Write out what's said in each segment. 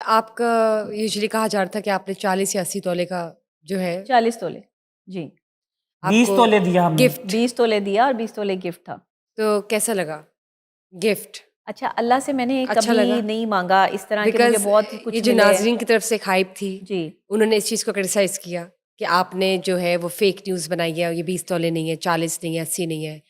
आपका यूजुअली कहा जाता था कि आपने 40 या 80 तोले का जो है 40 तोले जी, 20 आपको तोले दिया हमने। गिफ्ट, 20 तोले दिया और 20 तोले गिफ्ट था। तो कैसा लगा गिफ्ट? अच्छा, अल्लाह से मैंने अच्छा कभी लगा? नहीं मांगा इस तरह के, मुझे बिकॉज बहुत ये कुछ जो मिले। नाजरीन की तरफ से एक हाइप थी, जी, उन्होंने इस चीज़ को क्रिटिसाइज किया कि आपने जो है वो फेक न्यूज़ बनाई है, ये 20 तोले नहीं है, 40 नहीं है, 80 नहीं है,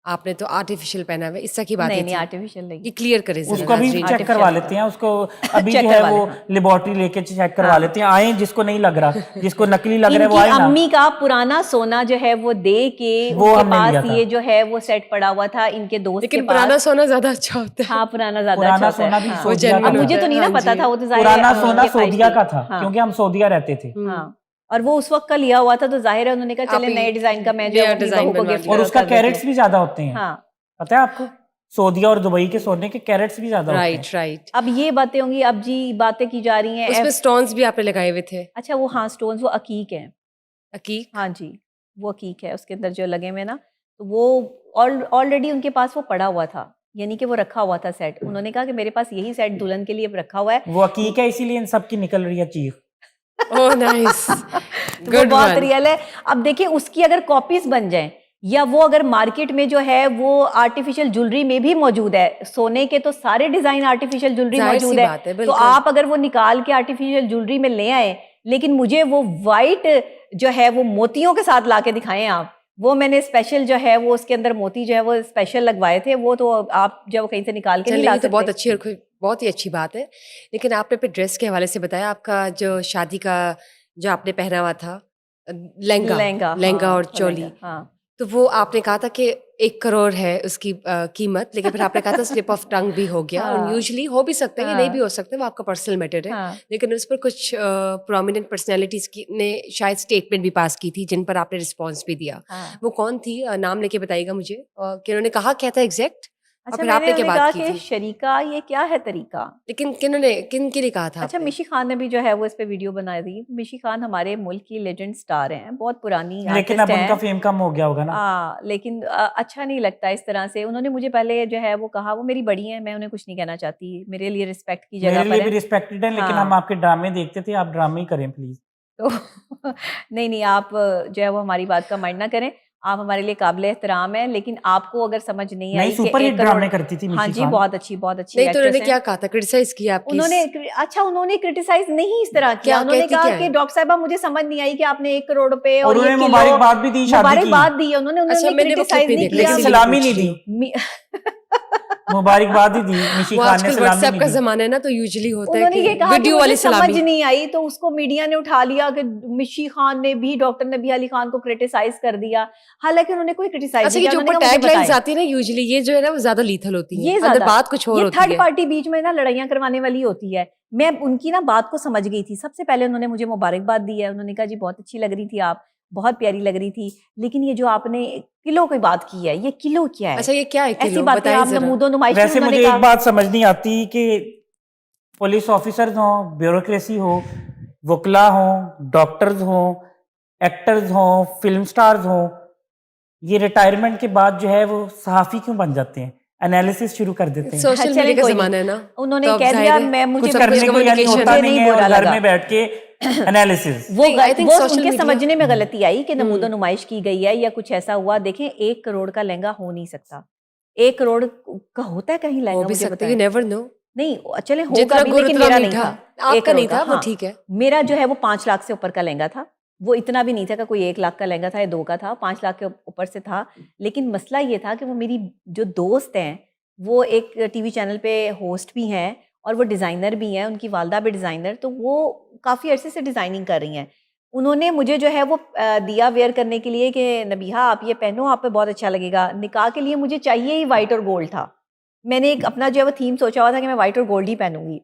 आपने तो आर्टिफिशियल पहना हुआ है, इस तरह की बातें नहीं थी। आर्टिफिशियल नहीं। ये क्लियर करें जरा उसको भी नाजरीन। चेक करवा लेते हैं, उसको अभी चेक जो है करवा वो लें, लेबोरेटरी लेके चेक करवा हाँ। लेते हैं। आए जिसको नहीं लग रहा, जिसको नकली लग रहा है वो इनकी आए ना। अम्मी का पुराना सोना जो है वो दे के वो उनके हमने लिया पास था। ये जो है वो सेट पड़ा हुआ था इनके दोस्त के लेकिन पास। पुराना सोना ज्यादा अच्छा होता है। हाँ, पुराना ज्यादा पुराना अच्छा होता सोना है। भी हाँ। सऊदिया का अब मुझे था। तो नहीं ना हाँ पता जी। था, वो तो जाहिर पुराना है सोना उनके ख्वाहिश सऊदिया थी। का था, हाँ, क्योंकि हम सऊदिया रहते थे। हाँ। और वो उस वक्त का लिया हुआ था, तो जाहिर है उन्होंने कहा आप चले ही नए डिजाइन का मैं जो है नया वो अपनी डिजाइन बहू को बनवा गिफ्ट लिया। और उसका कर देती कैरेट्स हूँ। भी ज्यादा होते हैं, हाँ, पता है आपको? सऊदिया और दुबई के सोने के कैरेट्स भी ज्यादा होते हैं। Right right. अब ये बातें होंगी, अब जी बातें की जा रही हैं। उसमें स्टोन्स भी आपने लगाए हुए थे। अच्छा, वो हाँ स्टोन्स वो अकीक हैं। अकीक? हाँ जी, वो अकीक है, उसके अंदर जो लगे हुए ना, तो वो ऑलरेडी उनके पास वो पड़ा हुआ था, यानी कि वो रखा हुआ था सेट। उन्होंने कहा कि मेरे पास यही सेट दुल्हन के लिए रखा हुआ है। वो हकीक है, इसीलिए इन सब की निकल रही है चीख। ओह नाइस, तो वो गुड बहुत वन। रियल है। अब देखिए, उसकी अगर कॉपीज बन जाएं, या वो अगर मार्केट में जो है वो आर्टिफिशियल ज्वेलरी में भी मौजूद है, सोने के तो सारे डिजाइन आर्टिफिशियल ज्वेलरी जाहिर सी मौजूद है, बात है, तो बिल्कुल। आप अगर वो निकाल के आर्टिफिशियल ज्वेलरी में ले आए, लेकिन मुझे वो वाइट जो है वो मोतियों के साथ ला के दिखाएं आप, वो मैंने स्पेशल जो है वो उसके अंदर मोती जो है वो स्पेशल लगवाए थे, वो तो आप जो कहीं से निकाल के नहीं चलिए, ला ये तो बहुत सकते। अच्छी और बहुत ही अच्छी बात है। लेकिन आपने अपने ड्रेस के हवाले से बताया, आपका जो शादी का जो आपने पहना हुआ था लहंगा, लहंगा, लहंगा हाँ, और वो चोली, लहंगा, हाँ। तो वो आपने कहा था कि 1 करोड़ है उसकी कीमत, लेकिन फिर आपने कहा था स्लिप ऑफ टंग भी हो गया। और हाँ, यूजुअली हो भी सकता है, ये नहीं भी हाँ, हो सकता, वो आपका पर्सनल मैटर है। हाँ। लेकिन उस पर कुछ प्रोमिनेंट पर्सनैलिटीज ने शायद स्टेटमेंट भी पास की थी, जिन पर आपने रिस्पॉन्स भी दिया। हाँ। वो कौन थी? नाम लेके बताइएगा मुझे, कि उन्होंने कहा क्या था एग्जैक्ट, और अच्छा, फिर मैंने आपने क्या उन्हें बात कहा की कि थी? शरीका ये क्या है तरीका। लेकिन किन के लिए कहा था अच्छा, आपने? मिशी खान ने भी जो है वो इस पे वीडियो बनाई थी। मिशी खान हमारे मुल्क की लेजेंड स्टार हैं, बहुत पुरानी लेकिन आर्टिस्ट अब उनका हैं। फेम कम हो गया होगा ना। लेकिन अच्छा नहीं लगता इस तरह से। उन्होंने मुझे पहले जो है वो कहा, वो मेरी बड़ी हैं, मैं उन्हें कुछ नहीं कहना चाहती, मेरे लिए रिस्पेक्ट की जगह मेरे पर लिए भी है। रिस्पेक्टेड है, लेकिन हम हाँ, आपके ड्रामे देखते थे, आप ड्रामे ही करें प्लीज। तो नहीं आप जो है वो हमारी बात का माइंड ना करें। आप हमारे लिए काबिल एहतराम है, लेकिन आपको अगर समझ नहीं नहीं, आई कि सुपर 1 हिट करोड़। ड्रामे करती थी हाँ मिशी जी, खान। बहुत अच्छी नहीं तो एक्ट्रेस उन्होंने हैं। क्या कहा था, क्रिटिसाइज किया आपकी उन्होंने क्रिटिसाइज नहीं इस तरह किया। क्या उन्होंने कहती कहा क्या कि है? डॉक्टर साहबा मुझे समझ नहीं आई कि आपने 1 करोड़ रुपए और और ये उन्हें किलो मुबारकबाद भी दी शादी की, मुबारकबाद दी है उन्होंने अच्छा, मैंने वो क्रिटिसाइज क्लिप नहीं नहीं देखा, किया। लेकिन इसीलिए सलामी पूछ नहीं रही दी, हूँ। मुबारकबाद ही दी। मिशी वो खान ने आजकल सलामी व्हाट्सएप नहीं का दी। जमाना है ना, तो यूजुअली होता है उन्होंने कि ये कहा कि वीडियो मुझे वाली समझ सलामी। नहीं आई, तो उसको मीडिया ने उठा लिया कि मिशी खान ने भी डॉक्टर नबी अली खान को क्रिटिसाइज कर दिया, हालांकि उन्होंने कोई क्रिटिसाइज अच्छा, नहीं ये किया। जो उन्होंने ऊपर कहा मुझे टैग लाइंस बताएं। आती है ना, यूजुअली ये जो है ना वो ज्यादा लीथल होती है, ये अंदर ज्यादा बात कुछ और ये होती थर्ड है। पार्टी बीच में ना लड़ाइयां करवाने वाली होती है। मैं उनकी ना बात को समझ गई थी। सबसे पहले उन्होंने मुझे मुबारकबाद दी है, उन्होंने कहा जी बहुत अच्छी लग रही थी आप, बहुत प्यारी लग रही थी, लेकिन ये जो आपने किलो की बात की है, ये किलो क्या है? अच्छा, ये क्या है ऐसी किलो, बातें बताइए आप जरा। नमूदो नुमाइश। वैसे उन्होंने मुझे कहा एक बात समझ नहीं आती कि पुलिस ऑफिसर्स हो, ब्यूरोक्रेसी हो, वकला हो, डॉक्टर्स हो, एक्टर्स हो, फिल्म स्टार्स हो, ये रिटायरमेंट के बाद जो है वो सहाफी क्यों बन जाते हैं, एनालिसिस शुरू कर देते हैं। सोशल चलें, मीडिया का कोई जमाना नहीं। है ना, उन्होंने तो अब कह जाहिर दिया, है मैं मुझे कुछ करने को यानी होता मुझे नहीं नहीं है, और बुरा घर लगा। में बैठ के एनालिसिस। वो नहीं, I think वो social उनके media- समझने में गलती आई कि नमूदो नुमाइश की गई है या कुछ ऐसा हुआ। देखें, 1 करोड़ का लहंगा हो नहीं सकता। 1 करोड़ का होता है कहीं हो लहंगा, भी मुझे सकता है, बताएं। You never know. नहीं चले होगा जितना भी, गुड़ लेकिन उतना मेरा नहीं मीठा। था। 1 आपका करोड़ नहीं का, था, वो हाँ, ठीक है। मेरा जो है वो 5 लाख से ऊपर का लहंगा था। वो इतना भी नहीं था कि कोई 1 लाख का लहंगा था या 2 का था, 5 लाख के ऊपर से था। लेकिन मसला ये था कि वो मेरी जो दोस्त हैं, वो एक टीवी चैनल पे होस्ट भी हैं और वो डिज़ाइनर भी हैं, उनकी वालदा भी डिज़ाइनर, तो वो काफ़ी अरसे से डिज़ाइनिंग कर रही हैं। उन्होंने मुझे जो है वो दिया वेयर करने के लिए कि नबीहा आप ये पहनो, आप पे बहुत अच्छा लगेगा। निकाह के लिए मुझे चाहिए ही वाइट और गोल्ड था। मैंने एक अपना जो है वो थीम सोचा हुआ था कि मैं वाइट और गोल्ड ही पहनूंगी,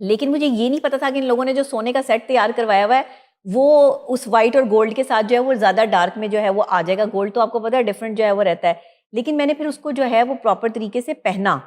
लेकिन मुझे ये नहीं पता था कि इन लोगों ने जो सोने का सेट तैयार करवाया हुआ है वो उस वाइट और गोल्ड के साथ जो है वो ज़्यादा डार्क में जो है वो आ जाएगा। गोल्ड तो आपको पता है डिफरेंट जो है वो रहता है, लेकिन मैंने फिर उसको जो है वो प्रॉपर तरीके से पहना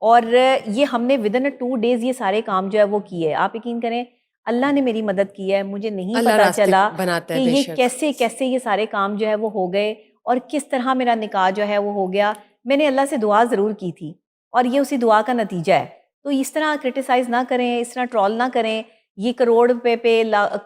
और ये हमने विद इन 2 डेज ये सारे काम जो है वो किए। आप यकीन करें, अल्लाह ने मेरी मदद की है। मुझे नहीं अल्लाह पता रास्ते चला बनाता कि है, ये बेशक। कैसे कैसे ये सारे काम जो है वो हो गए और किस तरह मेरा निकाह जो है वो हो गया। मैंने अल्लाह से दुआ ज़रूर की थी और ये उसी दुआ का नतीजा है। तो इस तरह क्रिटिसाइज ना करें, इस तरह ट्रॉल ना करें, ये करोड़ रुपए पे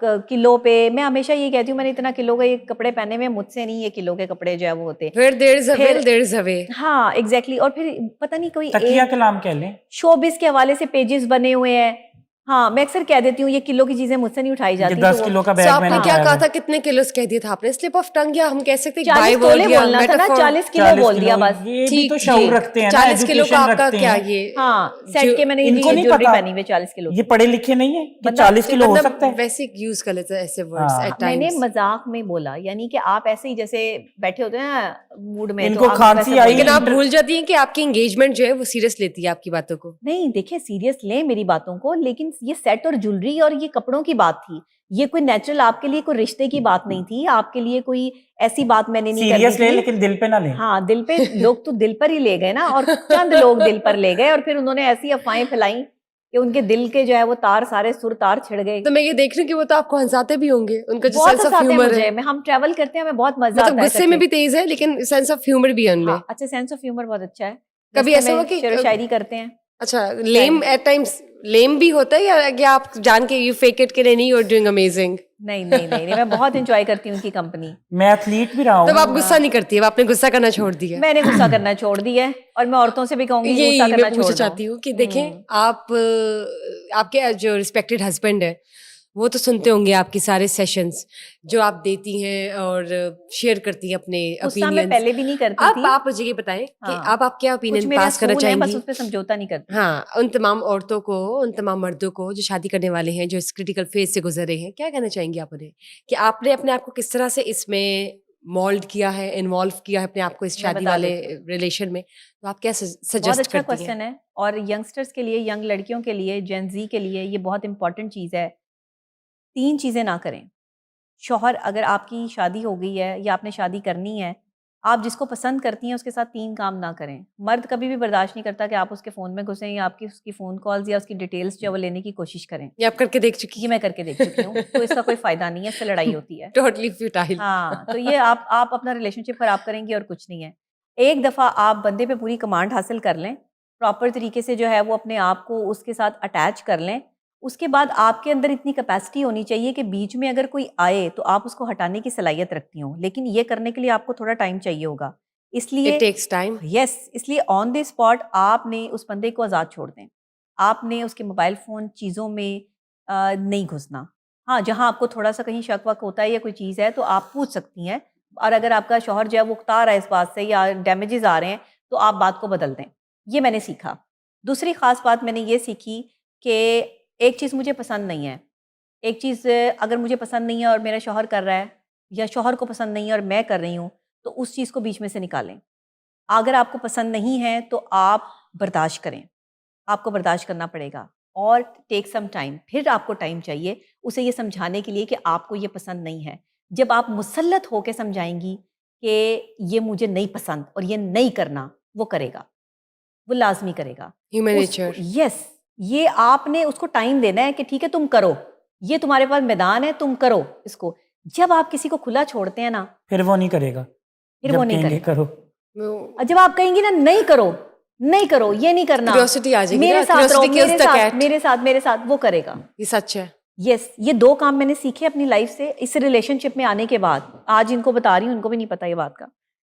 किलो पे। मैं हमेशा ये कहती हूँ मैंने इतना किलो के कपड़े पहने हुए, मुझसे नहीं ये किलो के कपड़े जो है वो होते। Where there is a फिर- will, there is a way. हाँ एग्जैक्टली और फिर पता नहीं कोई तकिया कलाम कह लें। शोबिस के हवाले से पेजेस बने हुए हैं। हाँ मैं अक्सर कह देती हूँ ये किलो की चीजें मुझसे नहीं उठाई ये जाती। 10 तो किलो का So बैग आपने मैंने क्या उठाया कहा है। था, कितने किलो कह दिया था आपने? स्लिप ऑफ टंग, या हम कह सकते हैं 40 बाय बोल तोले दिया, बोलना था ना, metaphor। 40 किलो 40 बोल दिया किलो, बस। ये भी ठीक, तो शऊर जी। रखते हैं ना, 40 किलो का एजुकेशन आपका रखते क्या हैं। ये हाँ सेट जो- के मैंने इनको नहीं ज्वेलरी पता। पहनी हुई 40 किलो ये पढ़े लिखे नहीं है कि बंदा- 40 किलो हो मतलब सकता है। वैसे यूज कर लेते हैं ऐसे वर्ड्स हाँ। एट मैंने टाइम्स। मजाक में बोला, यानी कि आप ऐसे ही जैसे बैठे होते हैं ना मूड में, इनको तो आप खांसी वैसे आई, बोल लेकिन आप इंटर- भूल जाती हैं कि आपकी एंगेजमेंट जो है वो सीरियस लेती है आपकी बातों को। नहीं देखिए सीरियस लें मेरी बातों को, लेकिन ये सेट और ज्वेलरी और ये कपड़ों की बात थी। ये कोई नेचुरल आपके लिए कोई रिश्ते की बात नहीं थी, आपके लिए कोई ऐसी बात मैंने नहीं सीरियस करनी ले थी। लेकिन दिल पे ना ले। हाँ दिल पे लोग तो दिल पर ही ले गए ना, और चंद लोग दिल पर ले गए और फिर उन्होंने ऐसी अफवाहें फैलाई कि उनके दिल के जो है वो तार सारे सुर तार छिड़ गए। तो मैं ये देख रही हूँ कि वो तो आपको हंसाते भी होंगे, उनका जो बहुत सेंस ऑफ हंसाते हैं ह्यूमर मुझे, है, मैं हम ट्रैवल करते हैं हमें बहुत मजा मतलब आता है। गुस्से में भी तेज है लेकिन सेंस ऑफ ह्यूमर भी है उनमें। हाँ, अच्छा सेंस ऑफ ह्यूमर बहुत अच्छा है। कभी रस्ते ऐसा में हुआ कि शेरो शायरी करते हैं। अच्छा लेम एट टाइम्स लेम भी होता है, या कि आप जान के यू फेक इट के नहीं, यू आर डूइंग अमेजिंग? नहीं नहीं नहीं नहीं मैं बहुत एंजॉय करती हूँ उनकी कंपनी। मैं एथलीट भी रहा तब हूँ। आप गुस्सा नहीं करती है, आपने गुस्सा करना छोड़ दिया? मैंने गुस्सा करना छोड़ दिया है और मैं औरतों से भी कहूंगी यही गुस्सा करना मैं पूछना छोड़ चाहती दो। हूँ कि देखें आप आपके जो रिस्पेक्टेड हस्बैंड है वो तो सुनते होंगे आपकी सारे सेशंस जो आप देती हैं और शेयर करती हैं अपने गुस्सा मैं ओपिनियंस। पहले भी नहीं करती आप थी। आप मुझे ये बताएं कि हाँ। आप क्या कुछ ओपिनियन मेरा पास करना असूल है, बस चाहेंगी? उस पर समझौता नहीं करती। हाँ, उन तमाम औरतों को, उन तमाम मर्दों को जो शादी करने वाले हैं, जो इस क्रिटिकल फेज से गुजर रहे हैं, क्या कहना चाहेंगी आप उन्हें कि आपने अपने आप को किस तरह से इसमें मोल्ड किया है, इन्वॉल्व किया है अपने आप को इस मैं शादी बता वाले देती हूँ। रिलेशन में, तो आप क्या बहुत सजेस्ट अच्छा करती हैं? क्वेश्चन है और यंगस्टर्स के लिए, यंग लड़कियों के लिए, जेन जी के लिए ये बहुत इंपॉर्टेंट चीज़ है। 3 चीज़ें ना करें। शौहर, अगर आपकी शादी हो गई है या आपने शादी करनी है, आप जिसको पसंद करती हैं उसके साथ 3 काम ना करें। मर्द कभी भी बर्दाश्त नहीं करता कि आप उसके फ़ोन में घुसें या आपकी उसकी फ़ोन कॉल्स या उसकी डिटेल्स जो है वो लेने की कोशिश करें। ये आप करके देख चुकी ये मैं करके देख चुकी हूँ, तो इसका कोई फ़ायदा नहीं है, इससे लड़ाई होती है। Totally futile. हाँ, तो ये आप अपना रिलेशनशिप खराब करेंगी और कुछ नहीं है। एक दफ़ा आप बंदे पे पूरी कमांड हासिल कर लें, प्रॉपर तरीके से जो है वो अपने आप को उसके साथ अटैच कर लें, उसके बाद आपके अंदर इतनी कैपेसिटी होनी चाहिए कि बीच में अगर कोई आए तो आप उसको हटाने की सलाहियत रखती हों, लेकिन ये करने के लिए आपको थोड़ा टाइम चाहिए होगा। इसलिए इट टेक्स टाइम। यस, इसलिए ऑन द स्पॉट आपने उस बंदे को आज़ाद छोड़ दें। आपने उसके मोबाइल फ़ोन चीज़ों में नहीं घुसना। हाँ, जहाँ आपको थोड़ा-सा कहीं शक वक होता है या कोई चीज़ है तो आप पूछ सकती हैं, और अगर आपका शौहर जो है वो उकता रहा है इस बात से या डैमेजेस आ रहे हैं तो आप बात को बदल दें। ये मैंने सीखा। दूसरी ख़ास बात मैंने ये सीखी कि एक चीज़ मुझे पसंद नहीं है, एक चीज़ अगर मुझे पसंद नहीं है और मेरा शौहर कर रहा है या शौहर को पसंद नहीं है और मैं कर रही हूँ, तो उस चीज़ को बीच में से निकालें। अगर आपको पसंद नहीं है तो आप बर्दाश्त करें, आपको बर्दाश्त करना पड़ेगा और टेक सम टाइम। फिर आपको टाइम चाहिए उसे ये समझाने के लिए कि आपको ये पसंद नहीं है। जब आप मुसल्लत होकर समझाएंगी कि ये मुझे नहीं पसंद और ये नहीं करना, वो करेगा, वो लाजमी करेगा। Human nature. यस, ये आपने उसको टाइम देना है कि ठीक है तुम करो, ये तुम्हारे पास मैदान है, तुम करो इसको। जब आप किसी को खुला छोड़ते हैं ना, फिर वो नहीं करेगा, फिर जब वो नहीं कहेंगे करेगा। करो। और जब आप कहेंगी ना नहीं करो, नहीं करो, ये नहीं करना, क्यूरियोसिटी आ जाएगी मेरे ना, साथ रहो, क्यूरियोसिटी kills the cat। मेरे साथ, वो करेगा। ये सच है। यस, ये 2 काम मैंने सीखे अपनी लाइफ से इस रिलेशनशिप में आने के बाद। आज इनको बता रही हूँ, इनको भी नहीं पता ये बात का।